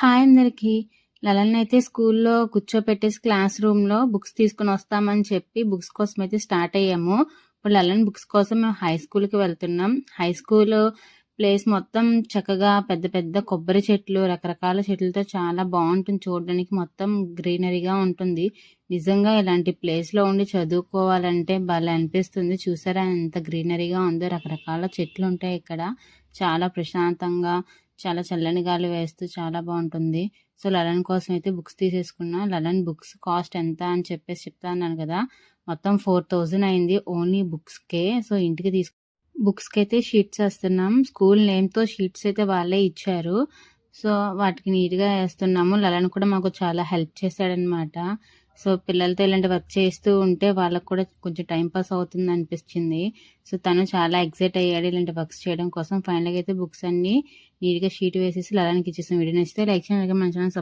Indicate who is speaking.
Speaker 1: Hi అందరికి. లలనైతే స్కూల్లో కూర్చోపెట్టేసి class రూమ్‌లో బుక్స్ తీసుకొనొస్తామని చెప్పి బుక్స్ కోసమైతే స్టార్ట్ అయ్యాము. ఇప్పుడు లలన్ బుక్స్ కోసం మేము హై స్కూల్‌కి వెళ్తున్నాం. హై స్కూలు ప్లేస్ మొత్తం చక్కగా పెద్ద పెద్ద కొబ్బరి చెట్లు, రకరకాల చెట్లతో చాలా బావుంటుంది చూడడానికి. మొత్తం గ్రీనరీగా ఉంటుంది. నిజంగా ఇలాంటి ప్లేస్‌లో ఉండి చదువుకోవాలంటే భలే అనిపిస్తుంది. చూసారా ఎంత గ్రీనరీగా ఉందో, రకరకాల చెట్లుంటాయి ఇక్కడ. చాలా ప్రశాంతంగా, చాలా చల్లని గాలి వేస్తూ చాలా బావుంటుంది. సో, లలన్ కోసం అయితే బుక్స్ తీసేసుకున్నా. లలన్ బుక్స్ కాస్ట్ ఎంత అని చెప్పేసి చెప్తా అన్నాను కదా! మొత్తం 4000 అయింది ఓన్లీ బుక్స్‌కే. సో, ఇంటికి బుక్స్‌కైతే షీట్స్ ఏస్తున్నాం. స్కూల్ నేమ్‌తో షీట్స్ అయితే వాళ్ళే ఇచ్చారు. సో, వాటికి నీట్‌గా ఏస్తున్నాము. లలన్ కూడా మాకు చాలా హెల్ప్ చేశాడనమాట. సో, పిల్లలతో ఇలాంటి వర్క్ చేస్తూ ఉంటే వాళ్ళకి కూడా కొంచెం టైం పాస్ అవుతుందనిపించింది. సో, తను చాలా ఎక్సైట్ అయ్యాడు ఇలాంటి వర్క్స్ చేయడం కోసం. ఫైనల్‌గా అయితే బుక్స్ అన్నీ నీట్‌గా షీట్ వేసేసి లలన్‌కి ఇచ్చేసాం. వీడియో నచ్చితే లైక్ చేయండి. అలాగే మన ఛానెల్